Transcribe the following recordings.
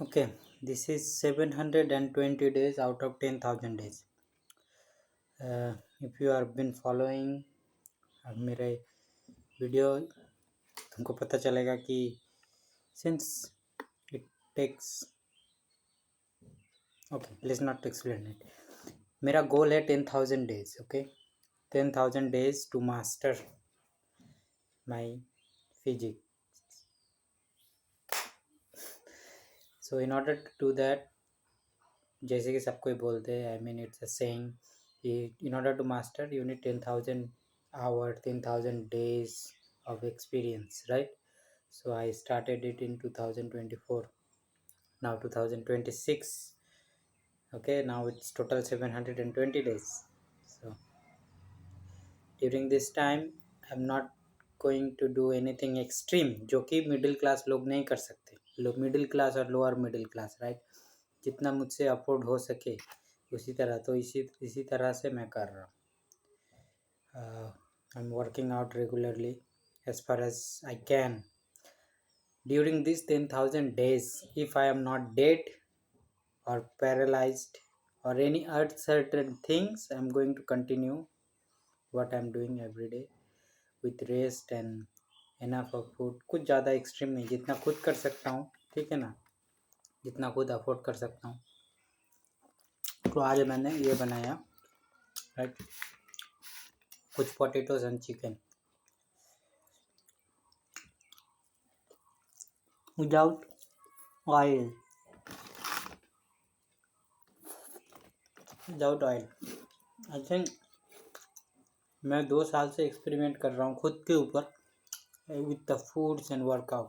Okay, this is 720 days out of 10,000 days. If you have been following मेरे video, तुमको पता चलेगा कि since it takes okay, let's not explain it. मेरा गोल है 10,000 days. Okay, 10,000 days to master my physics. So in order to do that, जैसे कि सब कोई बोलते हैं, I mean it's a saying, in order to master you need 10,000 hours, 10,000 days of experience, right? So I started it in 2024, now 2026. Okay, now it's total 720 days. So during this time I'm not going to do anything extreme जो कि middle class लोग नहीं कर सकते. लोग middle class और lower middle class, right, जितना मुझसे अफोर्ड हो सके उसी तरह, तो इसी तरह से मैं कर रहा हूँ. I'm working out regularly as far as I can. During these 10,000 days, if I am not dead or paralyzed or any uncertain things, I'm going to continue what I'm doing every day with rest and enough of food. कुछ ज़्यादा extreme नहीं, जितना खुद कर सकता हूँ, ठीक है ना, जितना खुद अफोर्ड कर सकता हूँ. तो आज मैंने ये बनाया, राइट, कुछ potatoes and chicken without oil. I think मैं 2 साल से एक्सपेरिमेंट कर रहा हूँ खुद के ऊपर with the foods and workout.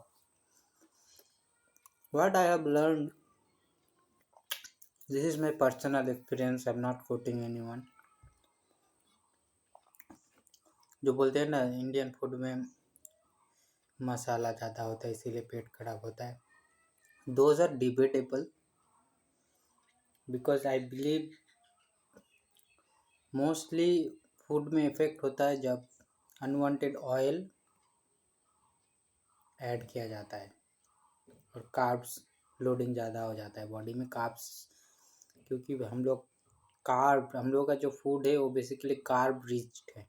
What I have learned, this is my personal experience, I'm not quoting anyone. जो बोलते हैं ना इंडियन फूड में मसाला ज़्यादा होता है इसीलिए पेट खराब होता है, those are debatable because I believe mostly food में इफ़ेक्ट होता है जब अनवांटेड ऑयल ऐड किया जाता है और कार्ब्स लोडिंग ज़्यादा हो जाता है बॉडी में. कार्ब्स, क्योंकि हम लोगों का जो फूड है वो बेसिकली कार्ब रिच्ड है.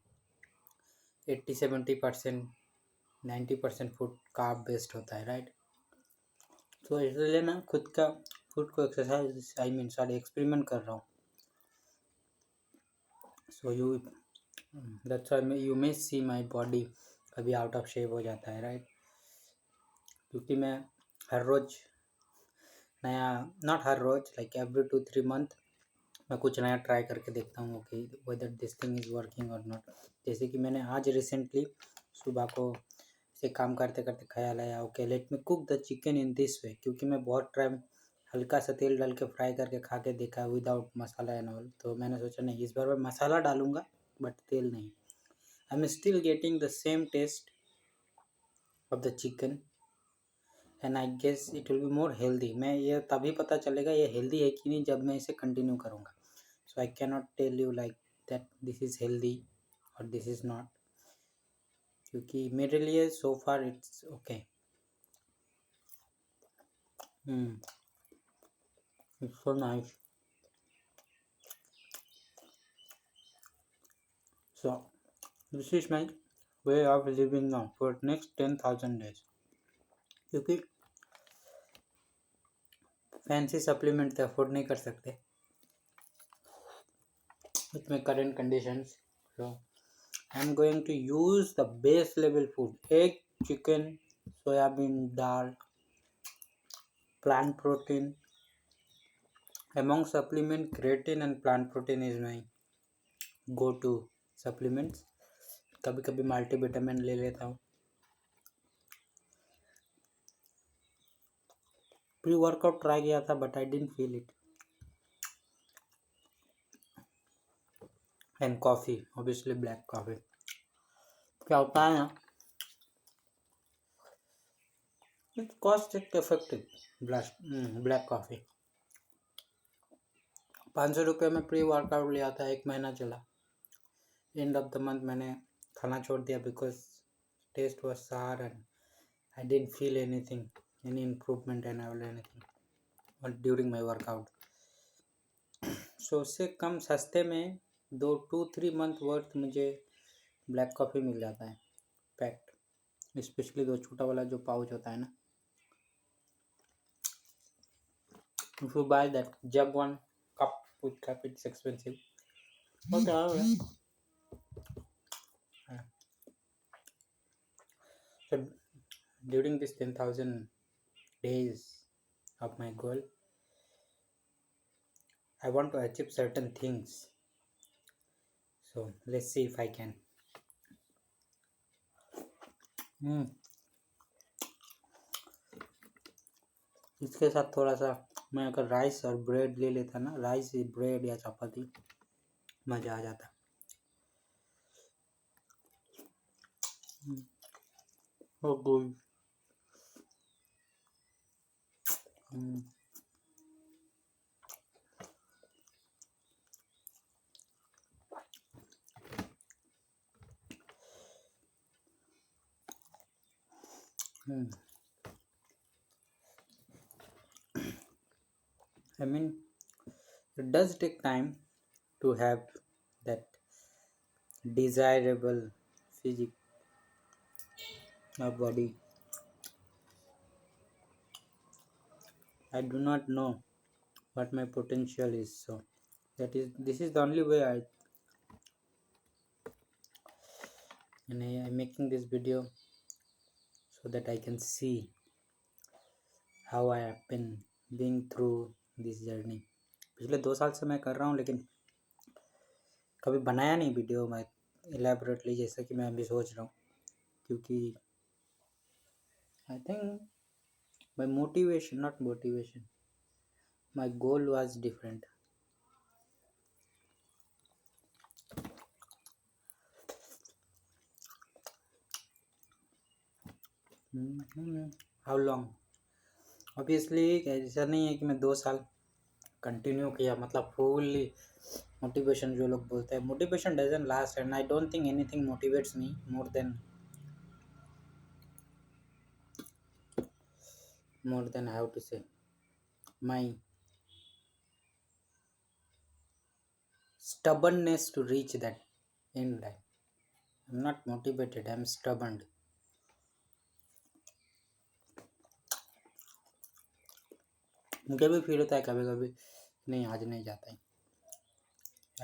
80-70%, 90% फूड कार्ब बेस्ड होता है, राइट. तो इसलिए मैं खुद का फूड को एक्सपेरिमेंट कर रहा हूँ. So that's why you may see my body कभी आउट ऑफ शेप हो जाता है, राइट, क्योंकि मैं हर रोज़ नया, नॉट हर रोज़, लाइक एवरी 2-3 मंथ मैं कुछ नया ट्राई करके देखता हूँ कि whether this thing is working और नॉट. जैसे कि मैंने आज रिसेंटली सुबह को से काम करते करते ख्याल आया, okay let me cook the chicken in this way, क्योंकि मैं बहुत टाइम हल्का सा तेल डाल के फ्राई करके खा के देखा विदाउट मसाला एंड ऑल. तो मैंने सोचा नहीं, इस बार मैं मसाला डालूँगा बट तेल नहीं. I am still getting the same taste of the chicken and I guess it will be more healthy. मैं ये तभी पता चलेगा ये हेल्दी है कि नहीं जब मैं इसे कंटिन्यू करूँगा. So I can not tell you like that this is healthy और दिस इज़ नॉट, क्योंकि मेरे लिए so far it's okay. It's so nice. So this is my way of living now for next 10,000 days. क्योंकि fancy supplement तो afford नहीं कर सकते with my current conditions. So I'm going to use the base level food: egg, chicken, soybean dal, plant protein. Among supplement, creatine and plant protein is my go-to supplements. कभी कभी multivitamin ले लेता हूँ. Pre workout try किया था but I didn't feel it. And coffee, obviously black coffee. क्या होता है ना, it's cost effective black coffee. 500 रुपये में प्री वर्कआउट लिया था, 1 महीना चला. एंड ऑफ द मंथ मैंने खाना छोड़ दिया because taste was sour and I didn't feel anything, any improvement and anything. During my workout. सो उससे कम सस्ते में 2-3 मंथ वर्थ मुझे ब्लैक कॉफ़ी मिल जाता है पैक्ड, स्पेशली जो छोटा वाला जो पाउच होता है ना। If you buy that jug one with cup, it's expensive. Okay. So during this 10,000 days of my goal, I want to achieve certain things. So let's see if I can. इसके साथ थोड़ा सा मैं अगर rice और bread ले लेता ना, राइस ब्रेड या चपाती, मज़ा आ जाता। Oh good. I mean, it does take time to have that desirable physique or body. I do not know what my potential is, so this is the only way I'm making this video so that I can see how I have been being through this journey. पिछले 2 साल से मैं कर रहा हूँ, लेकिन कभी बनाया नहीं वीडियो मैं इलेबोरेटली, जैसा कि मैं अभी सोच रहा हूँ, क्योंकि I think my motivation, my goal was different. How long? Obviously ऐसा नहीं है कि मैं 2 साल कंटिन्यू किया, मतलब फुल्ली मोटिवेशन। जो लोग बोलते हैं motivation doesn't last, and I don't think anything motivates me more than how to say my stubbornness to reach that end line. I'm not motivated, I'm stubborn. मुझे भी फील होता है कभी कभी, नहीं आज नहीं जाता है।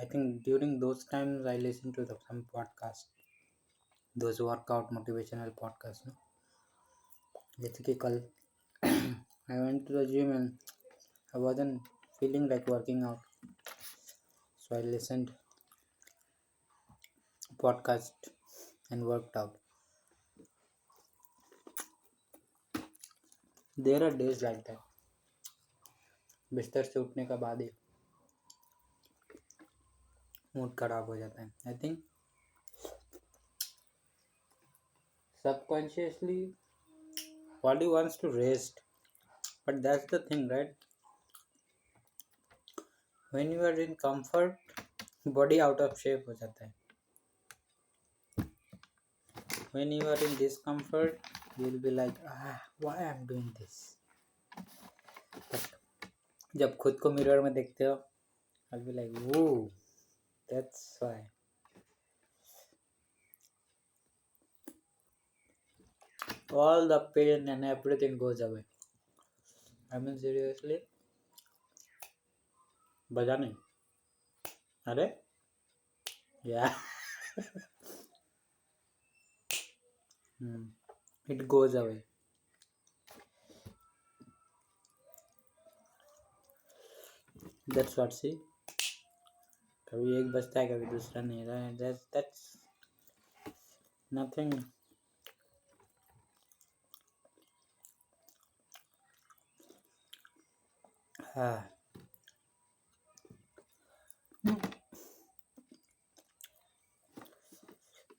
I think during those times I listen to some podcast, those workout motivational podcasts, no? जैसे कि कल I went to the gym and I wasn't feeling like working out, so I listened podcast and worked out. There are days like that, बिस्तर से उठने का बाद ही mood खराब हो जाता है। I think subconsciously body wants to rest, but that's the thing, right? When you are in comfort, body out of shape हो जाता है. When you are in discomfort, you will be like, why I'm doing this? But जब खुद को mirror में देखते हो, I'll be like, whoa, that's why. All the pain and everything goes away. I mean seriously. बजा नहीं, अरे yeah. It goes away. That's what, see, कभी एक बजता है कभी दूसरा नहीं रहा है. That's nothing.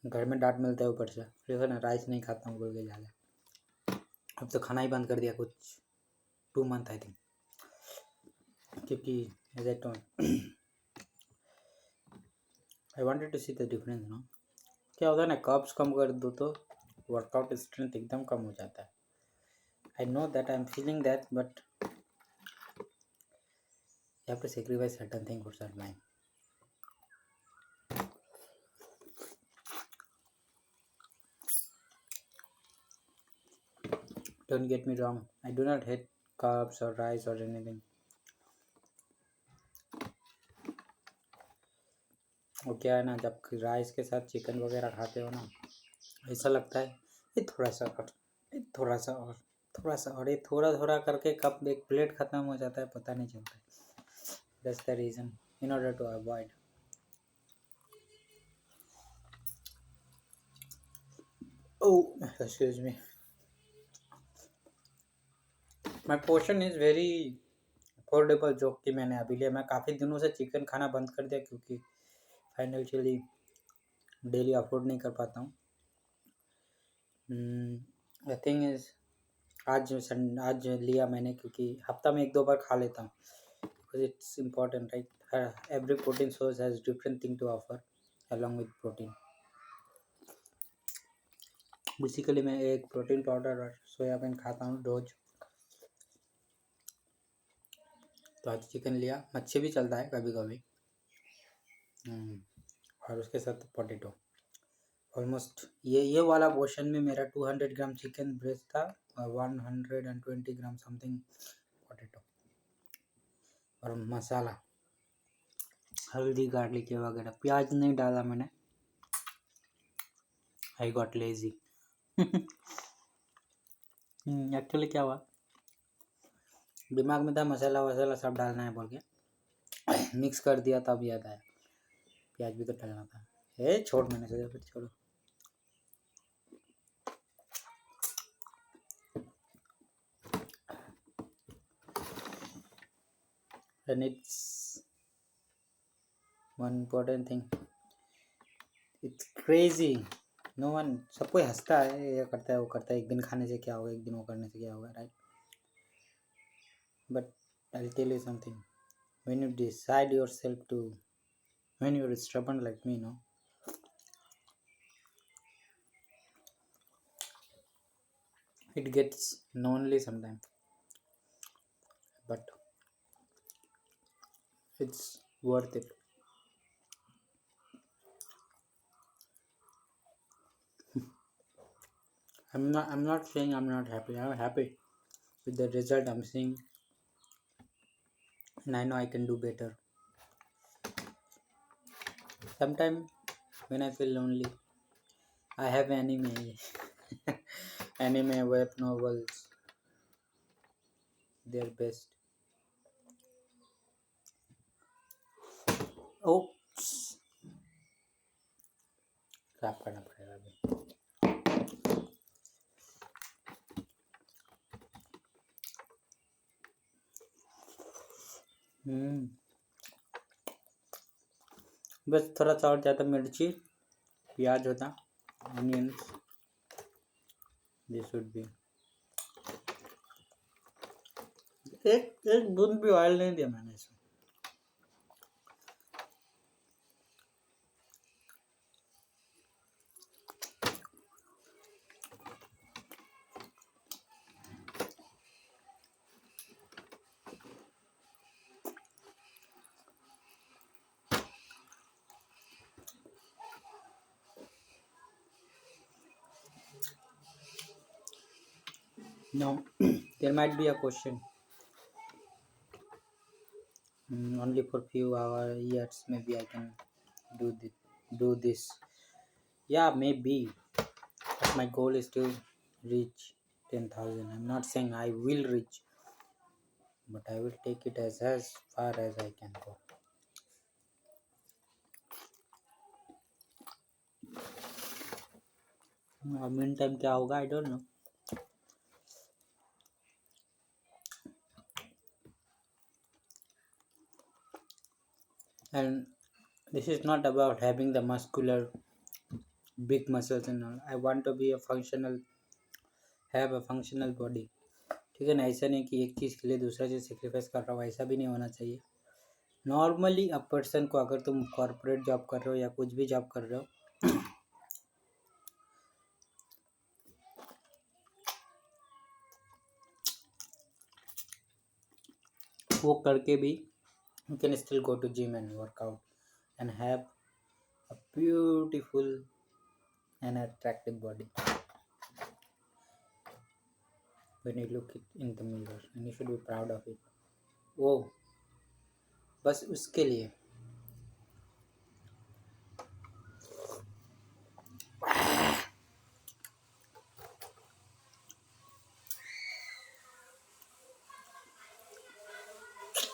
घर में डांट मिलता है ऊपर से, फिर ना राइस नहीं खाता हूँ बोल के ज़्यादा। अब तो खाना ही बंद कर दिया कुछ 2 मंथ आई थिंक, क्योंकि as I told I wanted to see the difference, no. क्या होता है ना, कर्ब्स कम कर दो तो वर्कआउट स्ट्रेंथ एकदम कम हो जाता है। I know that, I am feeling that, but You have to sacrifice certain thing for survive. Don't get me wrong, I do not hate carbs or rice or anything. वो क्या है ना, जब rice के साथ चिकन वगैरह खाते हो ना, ऐसा लगता है ये थोड़ा सा और, ये थोड़ा सा और, थोड़ा सा और, ये थोड़ा थोड़ा करके कब एक प्लेट ख़त्म हो जाता है पता नहीं चलता है. That's the reason in order to avoid. Oh, excuse me. My portion is very affordable, जो कि मैंने अभी लिया. मैं काफ़ी दिनों से चिकन खाना बंद कर दिया क्योंकि फाइनेंशियली डेली अफोर्ड नहीं कर पाता हूँ. द थिंग इज़ आज लिया मैंने क्योंकि हफ्ता में 1-2 बार खा लेता हूँ. Because it's important right. Every protein source has different thing to offer along with protein. Basically मैं एक प्रोटीन पाउडर और सोयाबीन खाता हूँ रोज. तो आज चिकन लिया. मच्छी भी चलता है कभी कभी. और उसके साथ पोटैटो. ऑलमोस्ट ये वाला पोर्शन में मेरा 200 ग्राम चिकन ब्रेस्ट था और 120 ग्राम समथिंग पोटैटो. और मसाला हल्दी गार्लिक वगैरह. प्याज नहीं डाला मैंने. I got lazy. एक्चुअली क्या हुआ, दिमाग में था मसाला वसाला सब डालना है बोल के मिक्स कर दिया. तब याद आया प्याज भी तो डालना था. छोड़, मैंने सोचा फिर छोड़ो. And it's one important thing. It's crazy. No one, सब कोई हंसता है, ये करता है वो करता है, एक दिन खाने से क्या होगा, एक दिन वो करने से क्या होगा, right. But I'll tell you something. When you decide yourself to, when you're stubborn like me, no, it gets lonely sometimes, but it's worth it. I'm not saying I'm not happy. I'm happy with the result I'm seeing, and I know I can do better. Sometimes when I feel lonely, I have anime, anime web novels. They're best. Oops. साफ करना पड़ेगा अभी. बस थोड़ा सा और ज़्यादा मिर्ची प्याज होता, ऑनियंस, दिस शुड बी. एक बूंद भी ऑयल नहीं दिया मैंने इसमें. No, there might be a question. Only for few hours, years, maybe I can do this. Yeah, maybe. But my goal is to reach 10,000. I'm not saying I will reach, but I will take it as far as I can go. Mean time क्या होगा, I don't know. And this is not about having the muscular big muscles and all. I want to be have a functional body. ठीक है ना. ऐसा नहीं कि एक चीज़ के लिए दूसरा चीज़ सेक्रीफाइस कर रहा हूँ, ऐसा भी नहीं होना चाहिए. नॉर्मली अ पर्सन को, अगर तुम कॉर्पोरेट जॉब कर रहे हो या कुछ भी जॉब कर रहे हो, वो करके भी you can still go to gym and work out and have a beautiful and attractive body when you look it in the mirror, and you should be proud of it. वो बस उसके लिए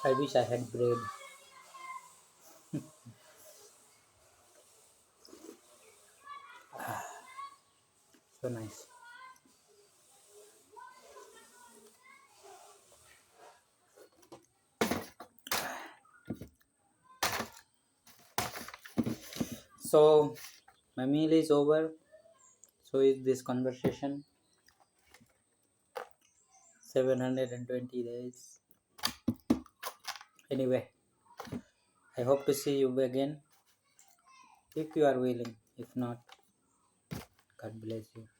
I wish I had bread. So nice. So my meal is over. So is this conversation. 720 days. Anyway, I hope to see you again if you are willing. If not, God bless you.